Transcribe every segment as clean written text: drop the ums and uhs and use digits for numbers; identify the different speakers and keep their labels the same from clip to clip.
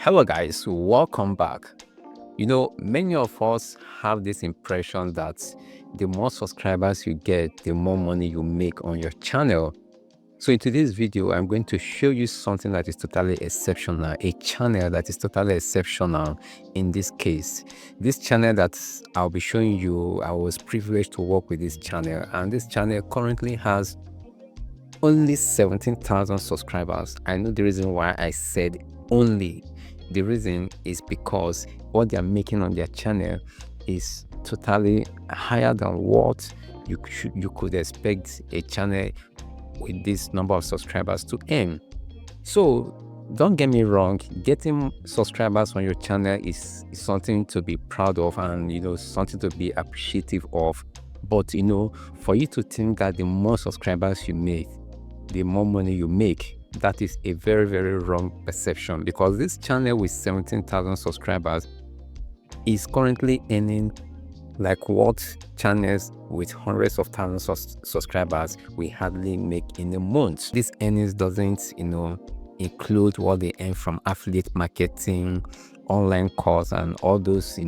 Speaker 1: Hello guys, welcome back. Many of us have this impression that the more subscribers you get, the more money you make on your channel. So in today's video, I'm going to show you something that is totally exceptional, a channel that is totally exceptional in this case. This channel that I'll be showing you, I was privileged to work with this channel, and this channel currently has only 17,000 subscribers. I know the reason why I said only. The reason is because what they are making on their channel is totally higher than what you could expect a channel with this number of subscribers to earn. So don't get me wrong, getting subscribers on your channel is something to be proud of and something to be appreciative of. But for you to think that the more subscribers you make, the more money you make, that is a very, very wrong perception, because this channel with 17,000 subscribers is currently earning like what channels with hundreds of thousands of subscribers we hardly make in a month. This earnings doesn't include what they earn from affiliate marketing, online course, and all those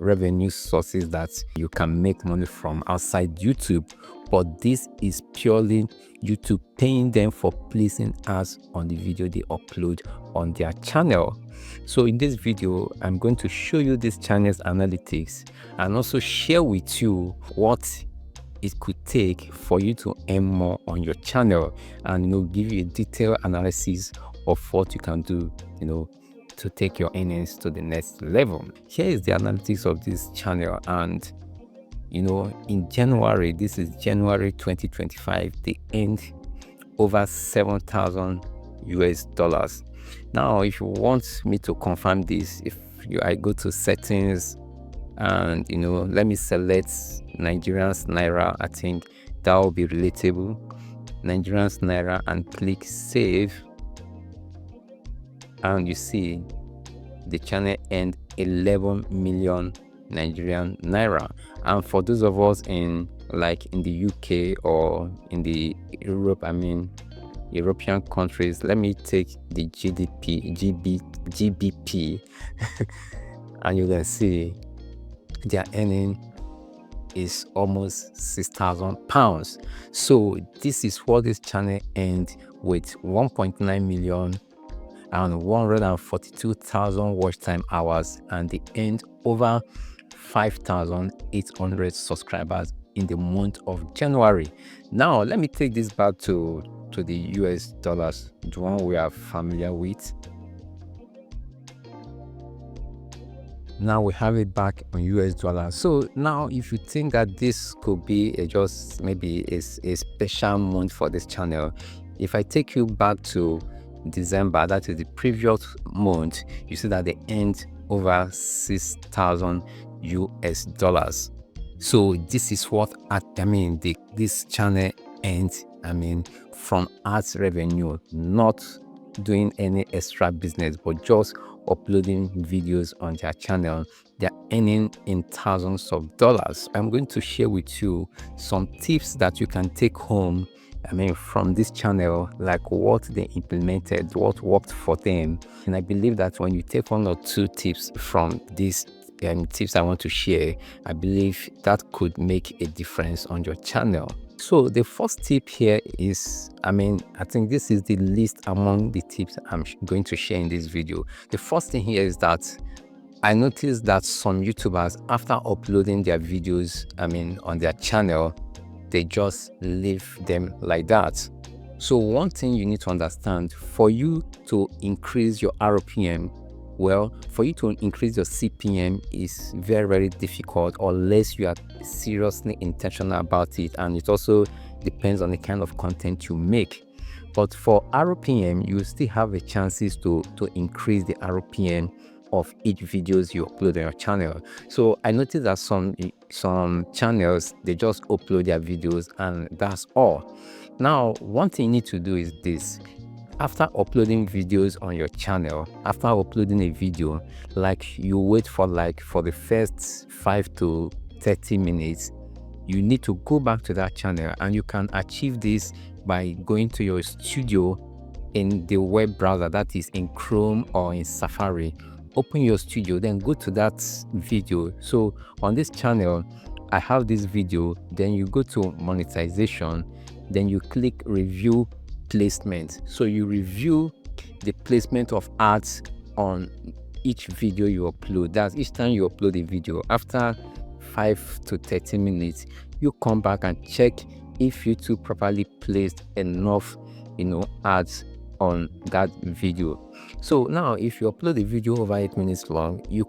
Speaker 1: revenue sources that you can make money from outside YouTube. But this is purely YouTube paying them for placing ads on the video they upload on their channel. So in this video, I'm going to show you this channel's analytics and also share with you what it could take for you to earn more on your channel, and give you a detailed analysis of what you can do to take your earnings to the next level. Here is the analytics of this channel, and in January, this is January 2025, they earned over $7,000. Now, if you want me to confirm this, I go to settings and let me select Nigerians Naira. I think that will be relatable. Nigerians Naira, and click save, and you see the channel earned 11 million Nigerian Naira. And for those of us in the UK or in the European countries, let me take the GBP and you can see their earning is almost 6,000 pounds. So this is what this channel earned with 1.9 million and 142,000 watch time hours, and they earned over 5,800 subscribers in the month of January. Now let me take this back to the US dollars, the one we are familiar with. Now we have it back on US dollars. So now if you think that this could be just maybe a special month for this channel, if I take you back to December, that is the previous month, you see that they earned over 6,000 US dollars. So this is what this channel earns from ads revenue, not doing any extra business but just uploading videos on their channel. They're earning in thousands of dollars. I'm going to share with you some tips that you can take home from this channel, like what they implemented, what worked for them. And I believe that when you take one or two tips from these tips I want to share, I believe that could make a difference on your channel. So the first tip here is, I think this is the least among the tips I'm going to share in this video. The first thing here is that I noticed that some YouTubers, after uploading their videos on their channel, they just leave them like that. So one thing you need to understand, for you to increase your RPM, for you to increase your CPM is very, very difficult unless you are seriously intentional about it, and it also depends on the kind of content you make. But for RPM, you still have a chances to increase the RPM of each videos you upload on your channel. So I noticed that some channels, they just upload their videos and that's all. Now one thing you need to do is this: after uploading videos on your channel, after uploading a video, you wait for the first 5 to 30 minutes, you need to go back to that channel, and you can achieve this by going to your studio in the web browser, that is in Chrome or in Safari. Open your studio, then go to that video. So on this channel, I have this video, then you go to monetization, then you click review placement. So you review the placement of ads on each video you upload. That's each time you upload a video. After 5 to 30 minutes, you come back and check if YouTube properly placed enough ads on that video. So now if you upload a video over 8 minutes long, you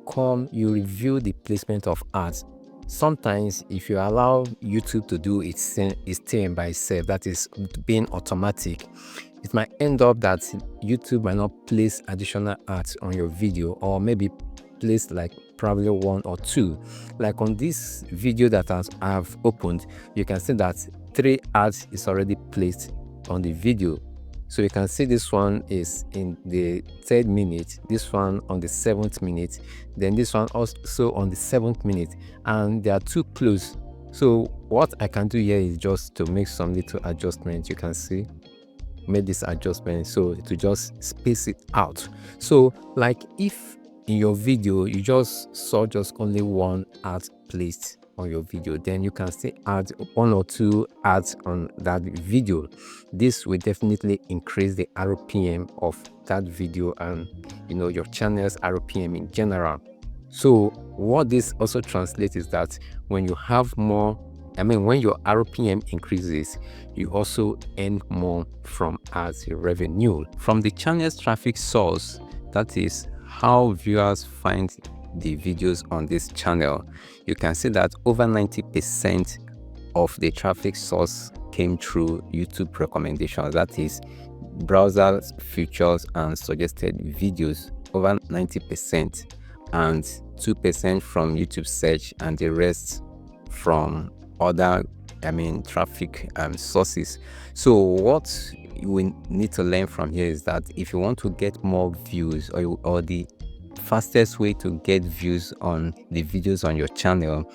Speaker 1: review the placement of ads. Sometimes if you allow YouTube to do its thing by itself, that is being automatic, it might end up that YouTube might not place additional ads on your video, or maybe place like probably 1 or 2. Like on this video that I have opened, you can see that 3 ads is already placed on the video. So you can see this one is in the 3rd minute, this one on the 7th minute, then this one also on the 7th minute, and they are too close. So what I can do here is just to make some little adjustments. You can see, made this adjustment so to just space it out. So like if in your video you just saw only 1 ad placed on your video, then you can still add 1 or 2 ads on that video. This will definitely increase the RPM of that video and your channel's RPM in general. So what this also translates is that when you have more, when your RPM increases, you also earn more from ads revenue from the channel's traffic source. That is how viewers find the videos on this channel. You can see that over 90% of the traffic source came through YouTube recommendations, that is browser features and suggested videos, over 90%, and 2% from YouTube search, and the rest from other traffic sources. So what we need to learn from here is that if you want to get more views, or the fastest way to get views on the videos on your channel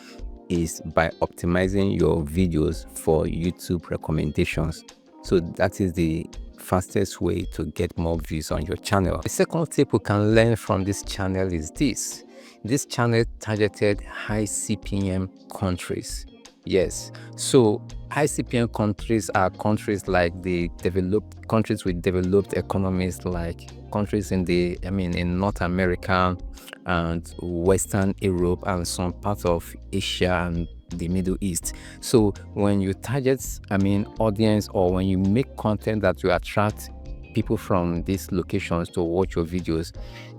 Speaker 1: is by optimizing your videos for YouTube recommendations. So that is the fastest way to get more views on your channel. The second tip we can learn from this channel is this channel targeted high CPM countries. Yes, so high CPM countries are countries like the developed countries with developed economies, like countries in in North America and Western Europe and some parts of Asia and the Middle East. So when you target audience, or when you make content that will attract people from these locations to watch your videos,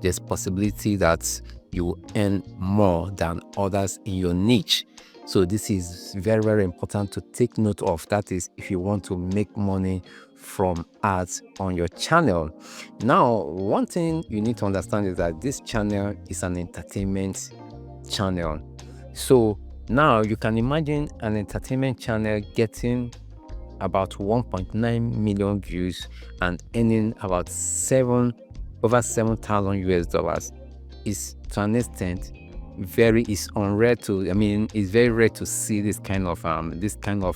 Speaker 1: there's possibility that you will earn more than others in your niche. So this is very, very important to take note of. That is, if you want to make money from ads on your channel. Now, one thing you need to understand is that this channel is an entertainment channel. So now you can imagine an entertainment channel getting about 1.9 million views and earning about over $7,000 is, to an extent, it's very rare to see this kind of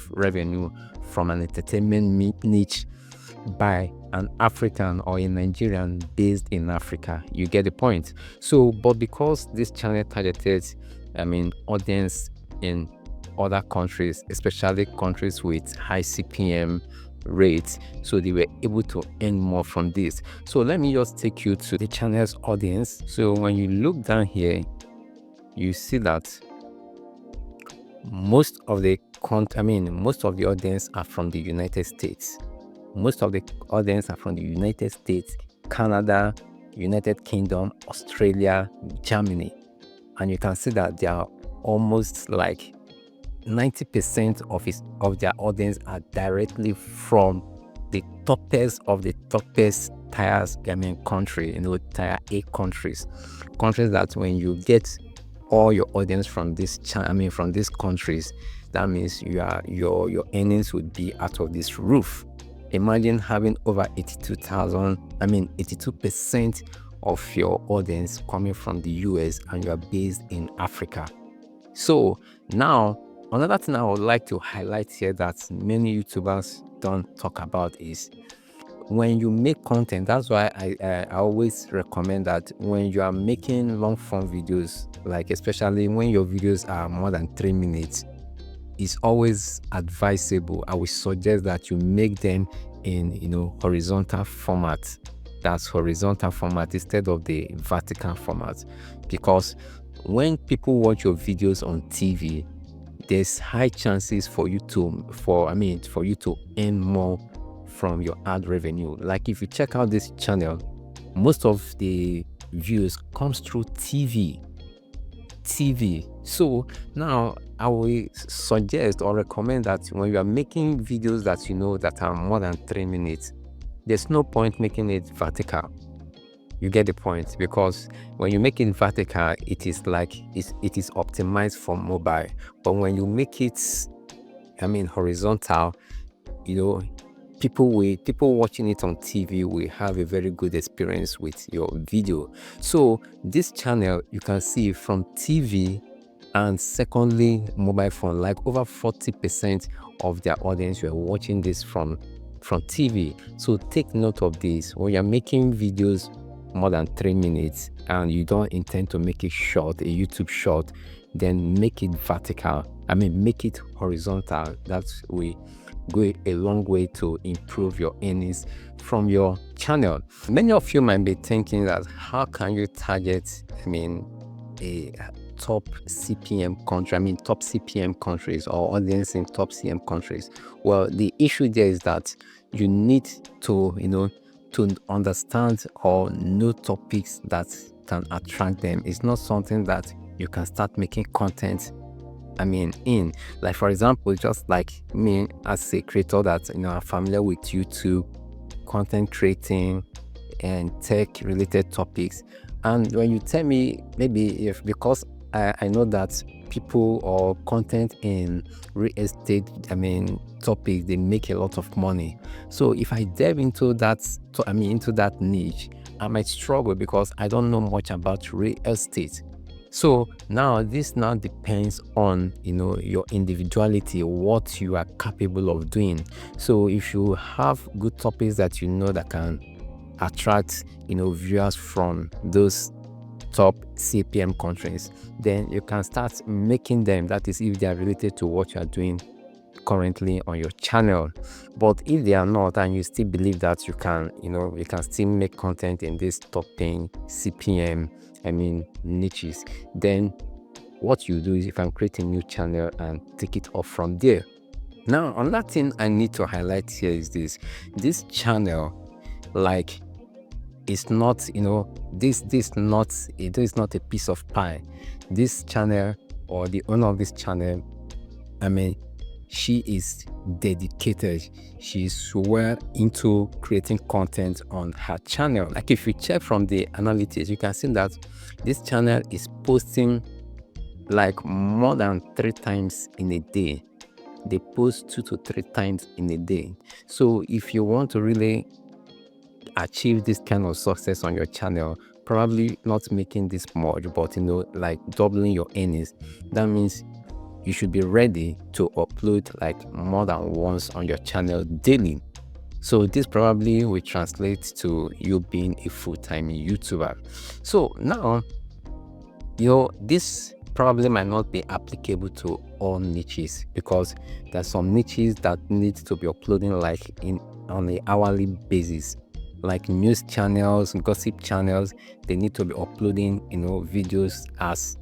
Speaker 1: revenue from an entertainment niche by an African or a Nigerian based in Africa. You get the point. So, but because this channel targeted audience in other countries, especially countries with high CPM rates, so they were able to earn more from this. So let me just take you to the channel's audience. So when you look down here, you see that most of the audience are from the United States. Most of the audience are from the United States, Canada, United Kingdom, Australia, Germany. And you can see that they are almost like 90% of their audience are directly from the toughest of the toughest country, tier A countries that when you get all your audience from from these countries, that means your earnings would be out of this roof. Imagine having over 82% of your audience coming from the US and you are based in Africa. So now, another thing I would like to highlight here that many YouTubers don't talk about is when you make content, that's why I always recommend that when you are making long form videos, like especially when your videos are more than 3 minutes, it's always advisable. I would suggest that you make them in horizontal format. That's horizontal format instead of the vertical format, because when people watch your videos on TV, there's high chances for you to earn more from your ad revenue. Like if you check out this channel, most of the views comes through TV. So now I will suggest or recommend that when you are making videos that that are more than 3 minutes, there's no point making it vertical. You get the point? Because when you make it vertical, it is optimized for mobile. But when you make it horizontal, people watching it on TV will have a very good experience with your video. So this channel, you can see from TV and secondly mobile phone, like over 40% of their audience were watching this from TV. So take note of this. When you're making videos more than 3 minutes and you don't intend to make it short, a YouTube short, then make it vertical. Make it horizontal. That will go a long way to improve your earnings from your channel. Many of you might be thinking that how can you target a top CPM country, top CPM countries or audience in top CPM countries? Well, the issue there is that you need to to understand or know topics that can attract them. It's not something that you can start making content in. Like for example, just like me as a creator that are familiar with YouTube, content creating and tech related topics, and when you tell me because I know that people or content in real estate topics, they make a lot of money. So if I delve into that into that niche, I might struggle because I don't know much about real estate. So now this depends on your individuality, what you are capable of doing. So if you have good topics that that can attract viewers from those top CPM countries, then you can start making them. That is if they are related to what you are doing currently on your channel. But if they are not and you still believe that you can still make content in this top 10 CPM niches, then what you do is you can create a new channel and take it off from there. Now another thing I need to highlight here is this channel, like it's not this is not a piece of pie. This channel or the owner of this channel, she is dedicated. She's well into creating content on her channel. Like if you check from the analytics, you can see that this channel is posting like more than 3 times in a day. They post 2 to 3 times in a day. So if you want to really achieve this kind of success on your channel, probably not making this much, but like doubling your earnings, that means you should be ready to upload like more than once on your channel daily. So this probably will translate to you being a full-time YouTuber. So now this probably might not be applicable to all niches, because there's some niches that need to be uploading like on an hourly basis, like news channels, gossip channels. They need to be uploading videos as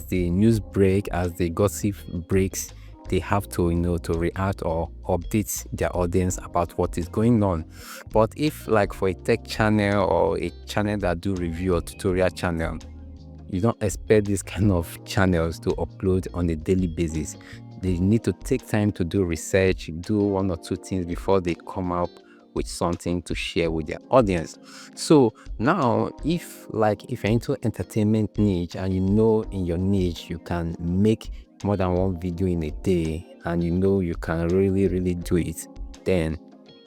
Speaker 1: the news break, as the gossip breaks. They have to to react or update their audience about what is going on. But if like for a tech channel or a channel that do review or tutorial channel, you don't expect this kind of channels to upload on a daily basis. They need to take time to do research, do 1 or 2 things before they come up with something to share with their audience. So now if you're into entertainment niche and in your niche you can make more than 1 video in a day and you can really do it, then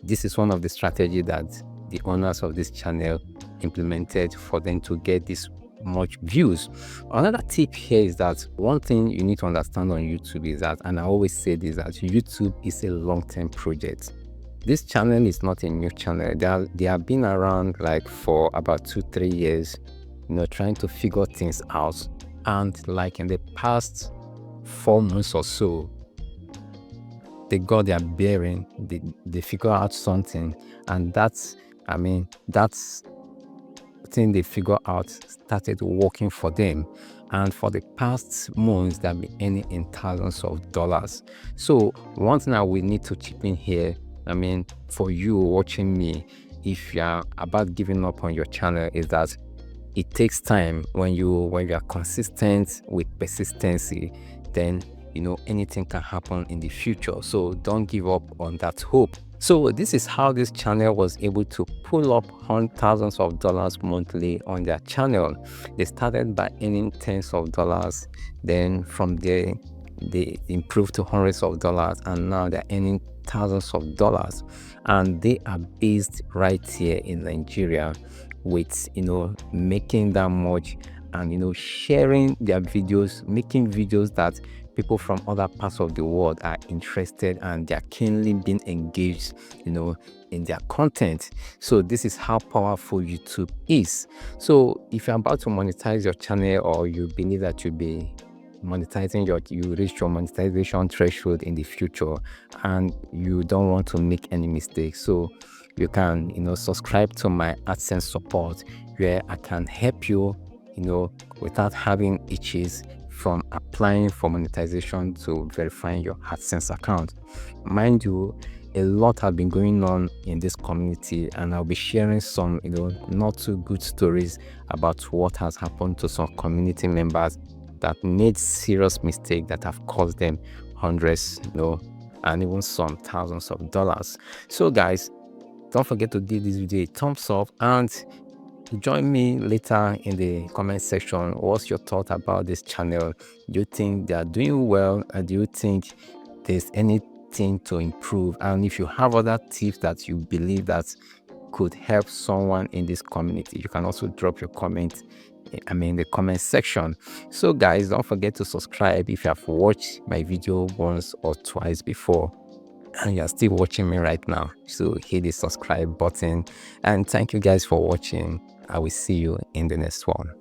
Speaker 1: this is one of the strategies that the owners of this channel implemented for them to get this much views. Another tip here is that one thing you need to understand on YouTube is that, and I always say this, that YouTube is a long-term project. This channel is not a new channel. They have been around like for about 2-3 years, trying to figure things out. And like in the past 4 months or so, they got their bearing, they figure out something, and that's thing they figure out started working for them. And for the past months, they've been earning in thousands of dollars. So one thing I will need to chip in here, for you watching me, if you're about giving up on your channel, is that it takes time. When you are consistent with persistency, then anything can happen in the future. So don't give up on that hope. So this is how this channel was able to pull up thousands of dollars monthly on their channel. They started by earning tens of dollars, then from there they improved to hundreds of dollars, and now they're earning thousands of dollars. And they are based right here in Nigeria, with making that much, and sharing their videos, making videos that people from other parts of the world are interested, and they're keenly being engaged in their content. So this is how powerful YouTube is. So if you're about to monetize your channel, or you believe that you'll be monetizing you reach your monetization threshold in the future, and you don't want to make any mistakes, so you can subscribe to my AdSense support, where I can help you without having itches from applying for monetization to verifying your AdSense account. Mind you, a lot have been going on in this community, and I'll be sharing some not too good stories about what has happened to some community members that made serious mistakes that have cost them hundreds and even some thousands of dollars. So guys, don't forget to give this video a thumbs up, and join me later in the comment section. What's your thought about this channel? Do you think they are doing well, and do you think there's anything to improve? And if you have other tips that you believe that could help someone in this community, you can also drop your comment in the comment section. So guys, don't forget to subscribe if you have watched my video once or twice before and you're still watching me right now. So hit the subscribe button, and thank you guys for watching. I will see you in the next one.